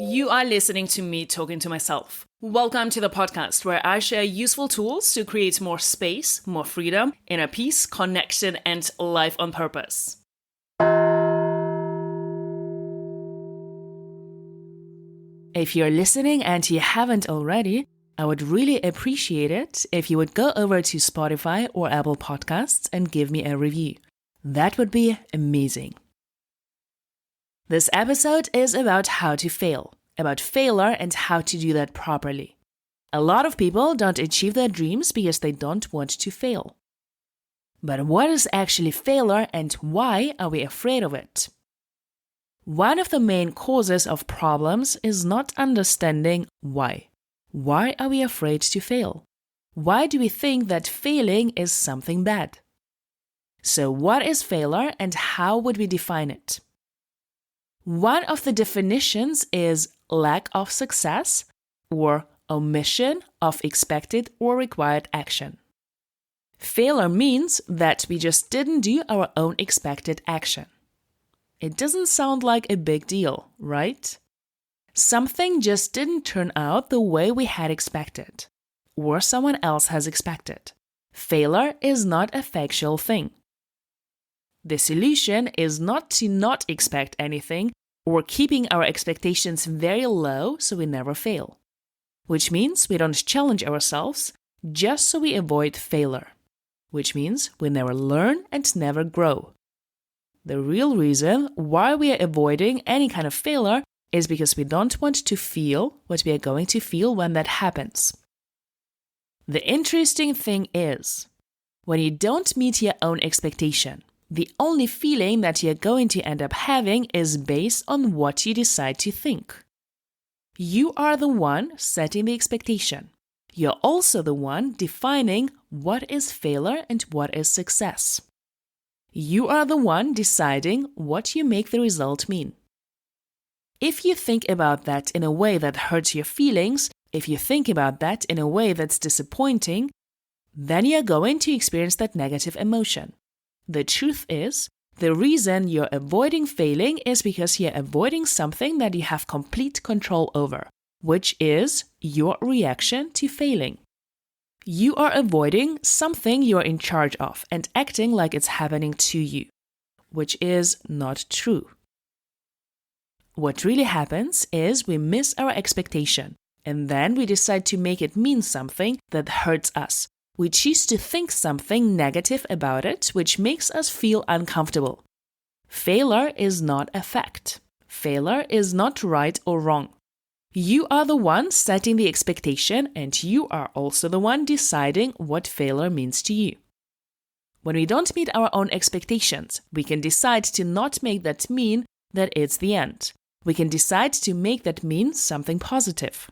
You are listening to me talking to myself. Welcome to the podcast where I share useful tools to create more space, more freedom, inner peace, connection, and life on purpose. If you're listening and you haven't already, I would really appreciate it if you would go over to Spotify or Apple Podcasts and give me a review. That would be amazing. This episode is about how to fail, about failure and how to do that properly. A lot of people don't achieve their dreams because they don't want to fail. But what is actually failure and why are we afraid of it? One of the main causes of problems is not understanding why. Why are we afraid to fail? Why do we think that failing is something bad? So what is failure and how would we define it? One of the definitions is lack of success or omission of expected or required action. Failure means that we just didn't do our own expected action. It doesn't sound like a big deal, right? Something just didn't turn out the way we had expected, or someone else has expected. Failure is not a factual thing. The solution is not to not expect anything or keeping our expectations very low so we never fail, which means we don't challenge ourselves just so we avoid failure, which means we never learn and never grow. The real reason why we are avoiding any kind of failure is because we don't want to feel what we are going to feel when that happens. The interesting thing is, when you don't meet your own expectation, the only feeling that you're going to end up having is based on what you decide to think. You are the one setting the expectation. You're also the one defining what is failure and what is success. You are the one deciding what you make the result mean. If you think about that in a way that hurts your feelings, if you think about that in a way that's disappointing, then you're going to experience that negative emotion. The truth is, the reason you're avoiding failing is because you're avoiding something that you have complete control over, which is your reaction to failing. You are avoiding something you're in charge of and acting like it's happening to you, which is not true. What really happens is we miss our expectation, and then we decide to make it mean something that hurts us. We choose to think something negative about it, which makes us feel uncomfortable. Failure is not a fact. Failure is not right or wrong. You are the one setting the expectation, and you are also the one deciding what failure means to you. When we don't meet our own expectations, we can decide to not make that mean that it's the end. We can decide to make that mean something positive.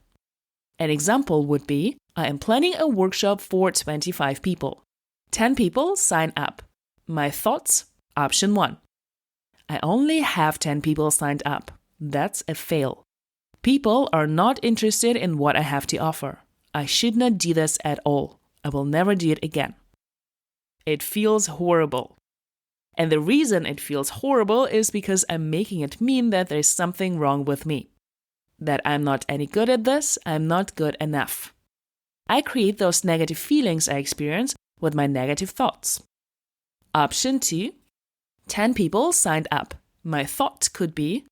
An example would be, I am planning a workshop for 25 people. 10 people sign up. My thoughts, option 1. I only have 10 people signed up. That's a fail. People are not interested in what I have to offer. I should not do this at all. I will never do it again. It feels horrible. And the reason it feels horrible is because I'm making it mean that there's something wrong with me. That I'm not any good at this, I'm not good enough. I create those negative feelings I experience with my negative thoughts. Option 2. 10 people signed up. My thought could be,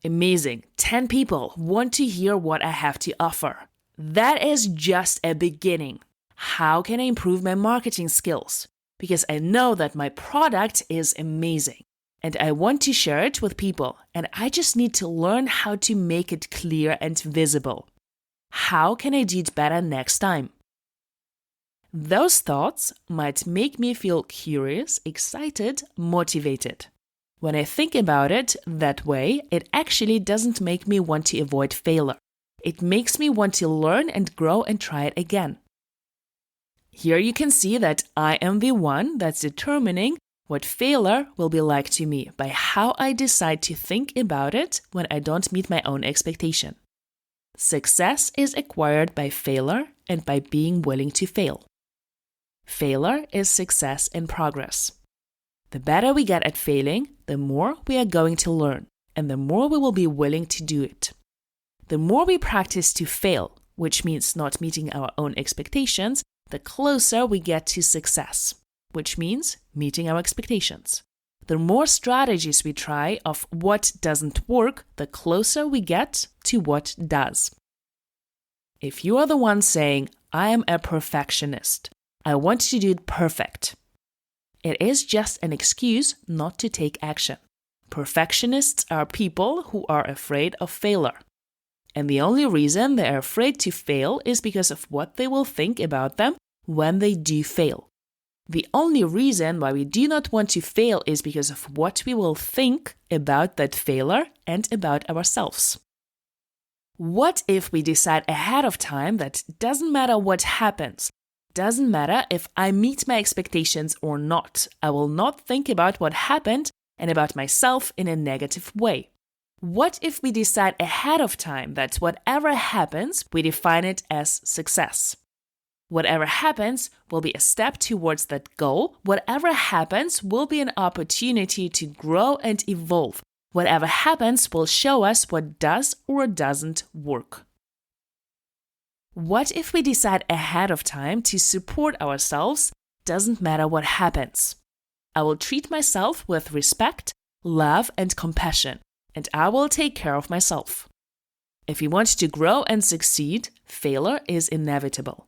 amazing, 10 people want to hear what I have to offer. That is just a beginning. How can I improve my marketing skills? Because I know that my product is amazing. And I want to share it with people, and I just need to learn how to make it clear and visible. How can I do it better next time? Those thoughts might make me feel curious, excited, motivated. When I think about it that way, it actually doesn't make me want to avoid failure. It makes me want to learn and grow and try it again. Here you can see that I am the one that's determining what failure will be like to me by how I decide to think about it when I don't meet my own expectation. Success is acquired by failure and by being willing to fail. Failure is success in progress. The better we get at failing, the more we are going to learn, and the more we will be willing to do it. The more we practice to fail, which means not meeting our own expectations, the closer we get to success, which means meeting our expectations. The more strategies we try of what doesn't work, the closer we get to what does. If you are the one saying, I am a perfectionist, I want to do it perfect, it is just an excuse not to take action. Perfectionists are people who are afraid of failure. And the only reason they are afraid to fail is because of what they will think about them when they do fail. The only reason why we do not want to fail is because of what we will think about that failure and about ourselves. What if we decide ahead of time that doesn't matter what happens, doesn't matter if I meet my expectations or not, I will not think about what happened and about myself in a negative way? What if we decide ahead of time that whatever happens, we define it as success? Whatever happens will be a step towards that goal. Whatever happens will be an opportunity to grow and evolve. Whatever happens will show us what does or doesn't work. What if we decide ahead of time to support ourselves? Doesn't matter what happens. I will treat myself with respect, love, and compassion, and I will take care of myself. If we want to grow and succeed, failure is inevitable.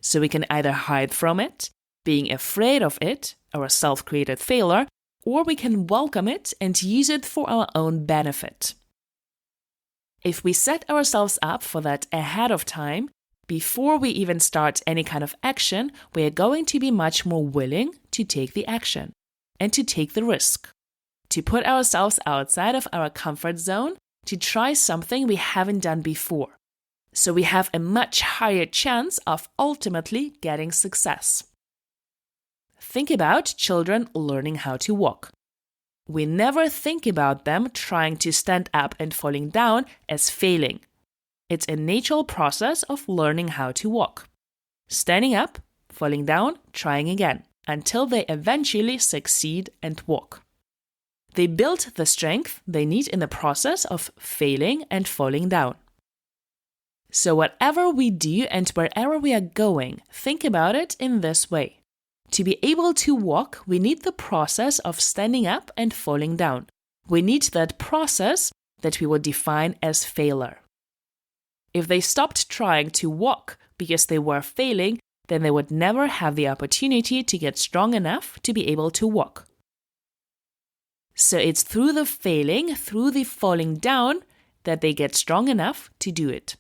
So we can either hide from it, being afraid of it, our self-created failure, or we can welcome it and use it for our own benefit. If we set ourselves up for that ahead of time, before we even start any kind of action, we are going to be much more willing to take the action and to take the risk, to put ourselves outside of our comfort zone, to try something we haven't done before. So we have a much higher chance of ultimately getting success. Think about children learning how to walk. We never think about them trying to stand up and falling down as failing. It's a natural process of learning how to walk. Standing up, falling down, trying again, until they eventually succeed and walk. They build the strength they need in the process of failing and falling down. So whatever we do and wherever we are going, think about it in this way. To be able to walk, we need the process of standing up and falling down. We need that process that we would define as failure. If they stopped trying to walk because they were failing, then they would never have the opportunity to get strong enough to be able to walk. So it's through the failing, through the falling down, that they get strong enough to do it.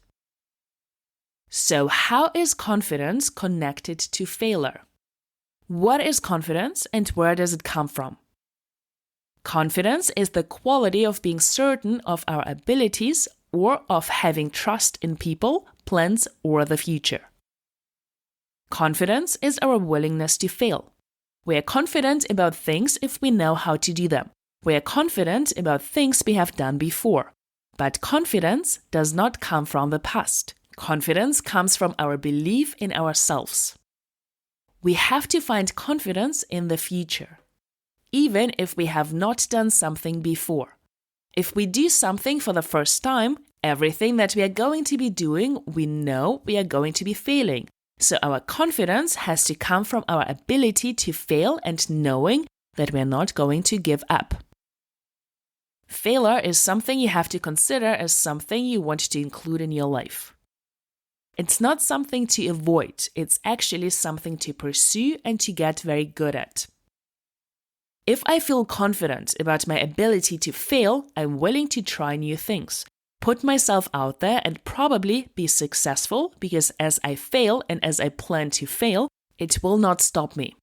So how is confidence connected to failure? What is confidence and where does it come from? Confidence is the quality of being certain of our abilities or of having trust in people, plans, or the future. Confidence is our willingness to fail. We are confident about things if we know how to do them. We are confident about things we have done before. But confidence does not come from the past. Confidence comes from our belief in ourselves. We have to find confidence in the future, even if we have not done something before. If we do something for the first time, everything that we are going to be doing, we know we are going to be failing. So our confidence has to come from our ability to fail and knowing that we are not going to give up. Failure is something you have to consider as something you want to include in your life. It's not something to avoid, it's actually something to pursue and to get very good at. If I feel confident about my ability to fail, I'm willing to try new things, put myself out there and probably be successful because as I fail and as I plan to fail, it will not stop me.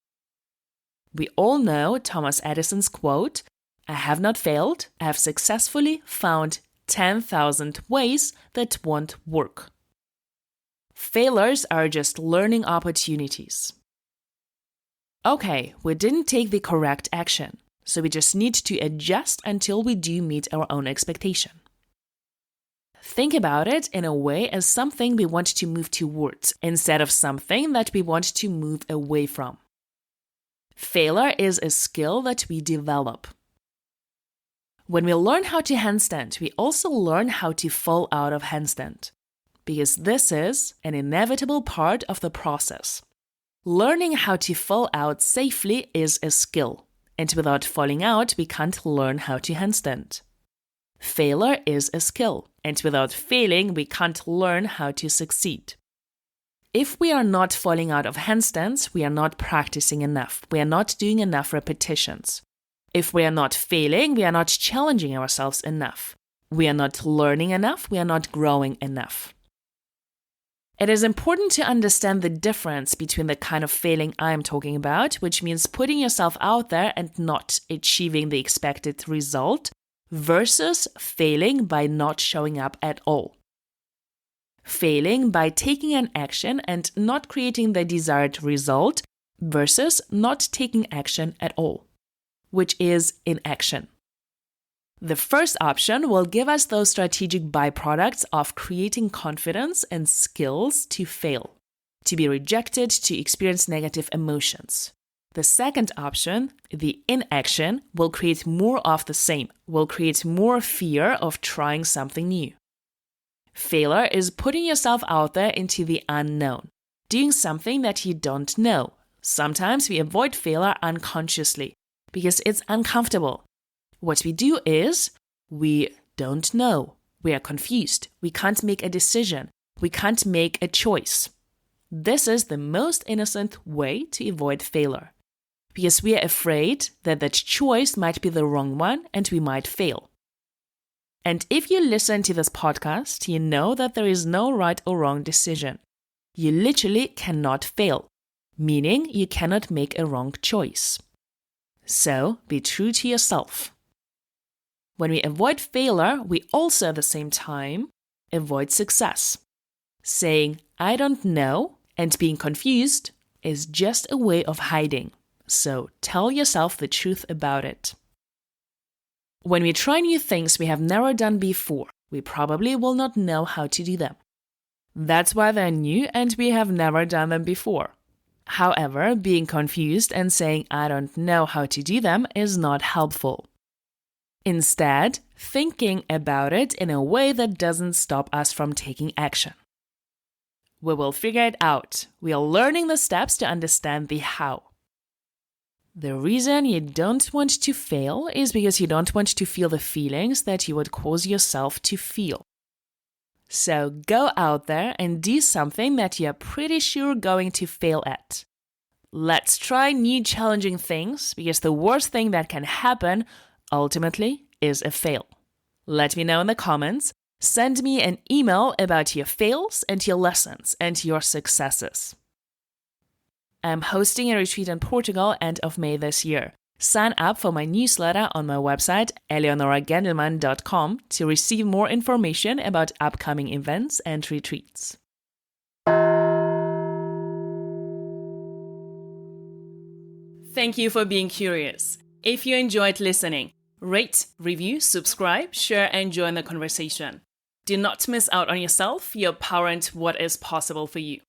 We all know Thomas Edison's quote, "I have not failed, I have successfully found 10,000 ways that won't work." Failures are just learning opportunities. Okay, we didn't take the correct action, so we just need to adjust until we do meet our own expectation. Think about it in a way as something we want to move towards instead of something that we want to move away from. Failure is a skill that we develop. When we learn how to handstand, we also learn how to fall out of handstand, because this is an inevitable part of the process. Learning how to fall out safely is a skill, and without falling out, we can't learn how to handstand. Failure is a skill, and without failing, we can't learn how to succeed. If we are not falling out of handstands, we are not practicing enough. We are not doing enough repetitions. If we are not failing, we are not challenging ourselves enough. We are not learning enough. We are not growing enough. It is important to understand the difference between the kind of failing I am talking about, which means putting yourself out there and not achieving the expected result, versus failing by not showing up at all. Failing by taking an action and not creating the desired result, versus not taking action at all, which is inaction. The first option will give us those strategic byproducts of creating confidence and skills to fail, to be rejected, to experience negative emotions. The second option, the inaction, will create more of the same, will create more fear of trying something new. Failure is putting yourself out there into the unknown, doing something that you don't know. Sometimes we avoid failure unconsciously because it's uncomfortable. What we do is we don't know. We are confused. We can't make a decision. We can't make a choice. This is the most innocent way to avoid failure, because we are afraid that that choice might be the wrong one and we might fail. And if you listen to this podcast, you know that there is no right or wrong decision. You literally cannot fail, meaning you cannot make a wrong choice. So be true to yourself. When we avoid failure, we also at the same time avoid success. Saying, I don't know, and being confused is just a way of hiding. So tell yourself the truth about it. When we try new things we have never done before, we probably will not know how to do them. That's why they're new and we have never done them before. However, being confused and saying, I don't know how to do them is not helpful. Instead, thinking about it in a way that doesn't stop us from taking action. We will figure it out. We are learning the steps to understand the how. The reason you don't want to fail is because you don't want to feel the feelings that you would cause yourself to feel. So go out there and do something that you're pretty sure going to fail at. Let's try new challenging things, because the worst thing that can happen ultimately is a fail. Let me know in the comments. Send me an email about your fails and your lessons and your successes. I'm hosting a retreat in Portugal end of May this year. Sign up for my newsletter on my website, eleonoragendelman.com, to receive more information about upcoming events and retreats. Thank you for being curious. If you enjoyed listening, rate, review, subscribe, share, and join the conversation. Do not miss out on yourself, your power, and what is possible for you.